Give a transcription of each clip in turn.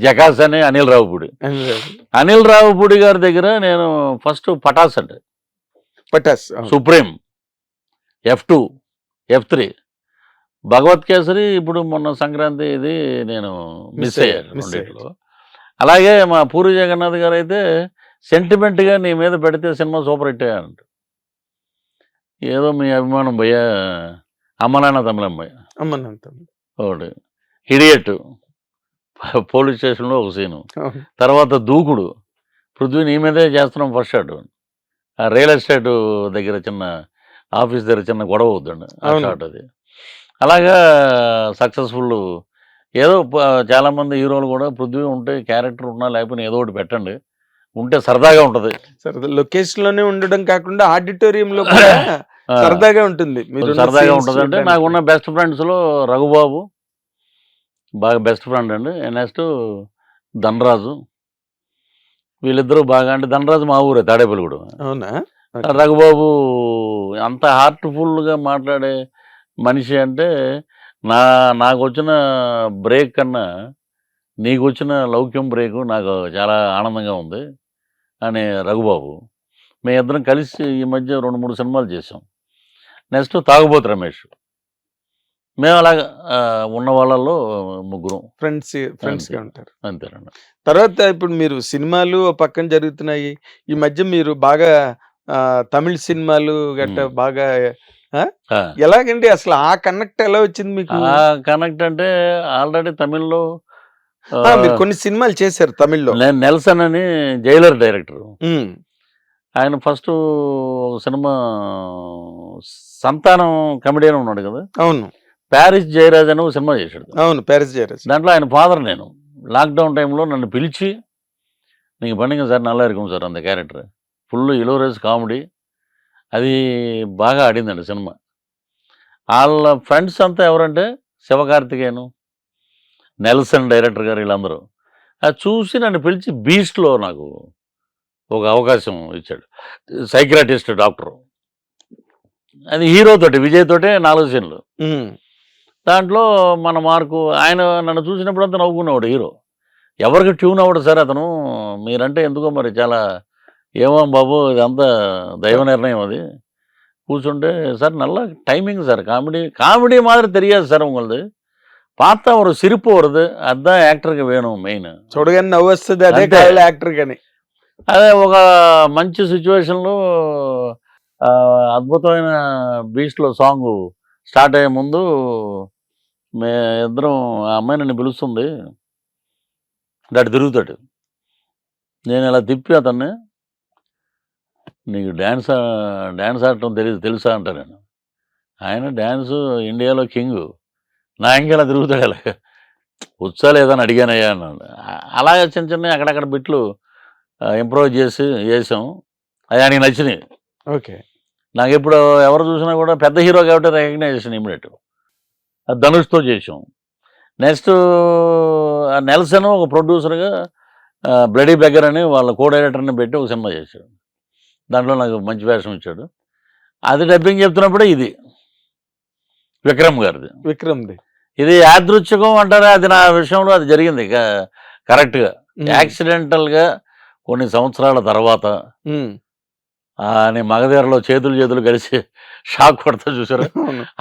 జకాస్ అని అనిల్ రావుపూడి. అనిల్ రావుపూడి గారి దగ్గర నేను ఫస్ట్ పటాస్ అంటే సుప్రీం F2 F3 భగవత్ కేసరి ఇప్పుడు మొన్న సంక్రాంతి ఇది నేను మిస్ అయ్యాను. అలాగే మా పూరి జగన్నాథ్ గారు అయితే సెంటిమెంట్గా నీ మీద పెడితే సినిమా సూపర్ హిట్ అయ్యానంట. ఏదో మీ అభిమానం భయ్యా అమ్మనాన్న తమిళమ్మాయి ఒకటి హిడియట్ పోలీస్ స్టేషన్లో ఒక సీను, తర్వాత దూకుడు పృథ్వీ నీ మీదే చేస్తున్నాం ఫస్ట్ షాట్, ఆ రియల్ ఎస్టేట్ దగ్గర చిన్న ఆఫీస్ దగ్గర చిన్న గొడవ అవుతుందండి ఆ షాట్ అది. అలాగా సక్సెస్ఫుల్. ఏదో చాలామంది హీరోలు కూడా పృథ్వీ ఉంటే క్యారెక్టర్ ఉన్నా లేకపోయినా ఏదో ఒకటి పెట్టండి, ఉంటే సరదాగా ఉంటుంది. లొకేషన్ లోనే ఉండడం కాకుండా ఆడిటోరియంలో సరదాగా ఉంటుంది, సరదాగా ఉంటుంది. అంటే నాకున్న బెస్ట్ ఫ్రెండ్స్లో రఘుబాబు బాగా బెస్ట్ ఫ్రెండ్ అండి. నెక్స్ట్ ధనరాజు, వీళ్ళిద్దరూ బాగా, అంటే ధనరాజు మా ఊరే తాడేపల్లిగూడెం. అవునా? రఘుబాబు అంత హార్ట్ఫుల్గా మాట్లాడే మనిషి అంటే నాకు వచ్చిన బ్రేక్ కన్నా నీకు వచ్చిన లౌక్యం బ్రేకు నాకు చాలా ఆనందంగా ఉంది అని రఘుబాబు. మేము ఇద్దరం కలిసి ఈ మధ్య 2-3 సినిమాలు చేసాం. నెక్స్ట్ తాగుబోతు రమేష్. మేము అలాగా ఉన్న వాళ్ళల్లో ముగ్గురం ఫ్రెండ్స్గా ఉంటారు అంతేనండి. తర్వాత ఇప్పుడు మీరు సినిమాలు పక్కన జరుగుతున్నాయి, ఈ మధ్య మీరు బాగా తమిళ సినిమాలు గట్ట బాగా ఎలాగండి అసలు ఆ కనెక్ట్ ఎలా వచ్చింది మీకు? ఆ కనెక్ట్ అంటే ఆల్రెడీ తమిళ్లో మీరు కొన్ని సినిమాలు చేశారు తమిళ్లో. నేను నెల్సన్ అని జైలర్ డైరెక్టర్, ఆయన ఫస్ట్ సినిమా సంతానం కమెడియన్ ఉన్నాడు కదా. అవును. ప్యారిస్ జయరాజ్ అని ఒక సినిమా చేశాడు. అవును, ప్యారిస్ జయరాజ్. దాంట్లో ఆయన ఫాదర్ నేను. లాక్డౌన్ టైంలో నన్ను పిలిచి నీకు పండుగ సార్ நல்லா இருக்கும் సార్ అంత క్యారెక్టర్, ఫుల్ ఇలోరేజ్ కామెడీ, అది బాగా ఆడిందండి సినిమా. వాళ్ళ ఫ్రెండ్స్ అంతా ఎవరంటే శివకార్తికేయను, నెల్సన్ డైరెక్టర్ గారు, వీళ్ళందరూ. అది చూసి నన్ను పిలిచి బీస్ట్లో నాకు ఒక అవకాశం ఇచ్చాడు. సైకియాట్రిస్ట్ డాక్టర్, అది హీరోతోటి విజయ్ తోటే 4 సీన్లు. దాంట్లో మన మార్కు ఆయన నన్ను చూసినప్పుడు అంతా నవ్వుకునేవాడు హీరో. ఎవరికి ట్యూన్ అవ్వడు సార్ అతను, మీరంటే ఎందుకో మరి చాలా ఏమో బాబు ఇదంతా దైవ నిర్ణయం. అది కూర్చుంటే సార్ నల్ల டைமிங் சார், காமெடி மாதிரி தெரியாது சார் உங்களுக்கு, பார்த்தா ஒரு சிரிப்பு வருது, அதுதான் యాక్టర్కి వేணும் మెయిన్. చూడగానే నవ్వు వస్తుంది, అదే యాక్టర్ కానీ. అదే ఒక మంచి సిచ్యువేషన్లో అద్భుతమైన బీస్ట్లో సాంగ్ స్టార్ట్ అయ్యే ముందు మే ఇద్దరం, ఆ అమ్మాయి నన్ను పిలుస్తుంది, దాటి తిరుగుతాడు. నేను ఇలా తిప్పి అతన్ని, నీకు డ్యాన్స్ ఆడటం తెలుసా అంటా నేను. ఆయన డ్యాన్సు ఇండియాలో కింగ్, నా ఇంకెలా తిరుగుతాడు, ఇలా వచ్చా లేదని అడిగానయ్యా అన్నాడు. అలాగే చిన్న చిన్న అక్కడక్కడ బిట్లు ఇంప్రూవ్ చేసాం, అది ఆయనకి నచ్చినాయి. ఓకే. నాకు ఇప్పుడు ఎవరు చూసినా కూడా పెద్ద హీరో కాబట్టి రికగ్నైజేషన్ ఇమ్మీడియట్. అది ధనుష్తో చేసాం. నెక్స్ట్ నెల్సన్ ఒక ప్రొడ్యూసర్గా బ్లడీ బెగ్గర్ అని వాళ్ళ కో డైరెక్టర్ని పెట్టి ఒక సినిమా చేశాడు. దాంట్లో నాకు మంచి వేషం ఇచ్చాడు. అది డబ్బింగ్ చెప్తున్నప్పుడే ఇది విక్రమ్ గారిది. ఇది యాదృచ్ఛికం అంటారా, అది నా విషయంలో అది జరిగింది కరెక్ట్గా. యాక్సిడెంటల్గా కొన్ని సంవత్సరాల తర్వాత అని మగధీరలో చేతులు కలిసి షాక్ కొడతా చూసారు,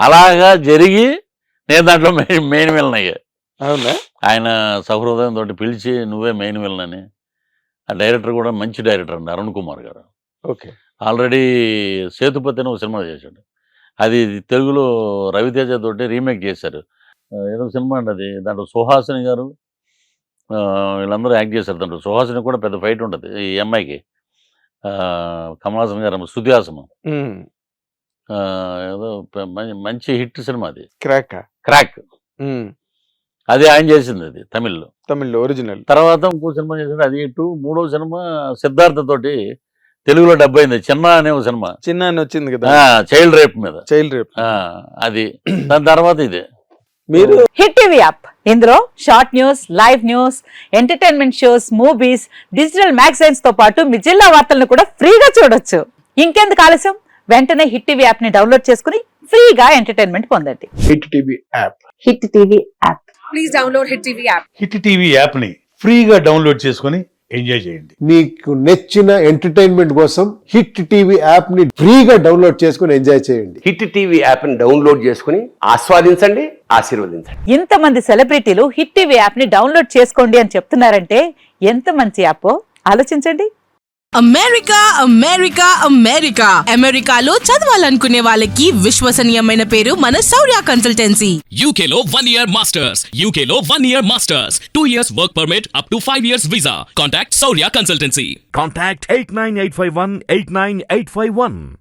అలాగా జరిగి నేను దాంట్లో మెయిన్ విలన్ అయ్యా. అవునా? ఆయన సహృదయం తోటి పిలిచి నువ్వే మెయిన్ విలన్ అని. ఆ డైరెక్టర్ కూడా మంచి డైరెక్టర్ అండి, అరుణ్ కుమార్ గారు. ఓకే. ఆల్రెడీ సేతుపతి అని ఒక సినిమా చేశాడు, అది తెలుగులో రవితేజ తోటి రీమేక్ చేశారు. ఏదో సినిమా అండి అది. దాంట్లో సుహాసిని గారు వీళ్ళందరూ యాక్ట్ చేశారు. దాంట్లో సుహాసిని కూడా పెద్ద ఫైట్ ఉంటుంది ఈ అమ్మాయికి, కమల్ హాసన్ గారు శృతి హాసన్. ఏదో మంచి హిట్ సినిమా అది, క్రాక్. అది ఆయన చేసింది, అది తమిళ్లో ఒరిజినల్. తర్వాత ఇంకో సినిమా చేశాడు, అది హిట్. 3వ సినిమా సిద్ధార్థ తోటి తెలుగులో డబ్ అయింది, చిన్న అనే ఒక సినిమా. చిన్న అని వచ్చింది కదా, చైల్డ్ రేప్ మీద. అది దాని తర్వాత ఇదే. మీరు హిట్ టీవీ యాప్, ఇందులో short news, live news, entertainment shows, movies, digital magazines తో పాటు మీ జిల్లా వార్తలను కూడా ఫ్రీగా చూడొచ్చు. ఇంకెందుకు ఆలస్యం, వెంటనే హిట్ టీవీ యాప్ ని డౌన్లోడ్ చేసుకుని ఫ్రీగా ఎంటర్టైన్మెంట్ పొందండి. Hit TV app. Hit TV app. please download Hit TV app. Hit TV యాప్ని ఫ్రీగా డౌన్లోడ్ చేసుకొని ఎంజాయ్ చేయండి. మీకు నచ్చిన ఎంటర్టైన్మెంట్ కోసం హిట్ టీవీ యాప్ ని ఫ్రీగా డౌన్లోడ్ చేసుకుని ఎంజాయ్ చేయండి. హిట్ టీవీ యాప్ని డౌన్లోడ్ చేసుకుని ఆస్వాదించండి, ఆశీర్వదించండి. ఇంతమంది సెలబ్రిటీలు హిట్ టీవీ యాప్ ని డౌన్లోడ్ చేసుకోండి అని చెప్తున్నారంటే ఎంత మంచి యాప్ ఆలోచించండి. అమెరికా అమెరికా అమెరికా అమెరికాలో చదవాలనుకునే వాళ్ళకి విశ్వసనీయమైన పేరు మన శౌర్య కన్సల్టెన్సీ. UK లో 1 year masters, UK లో 1 year masters, 2 years work permit up to 5 years visa. Contact Saurya Consultancy. Contact 89851 89851.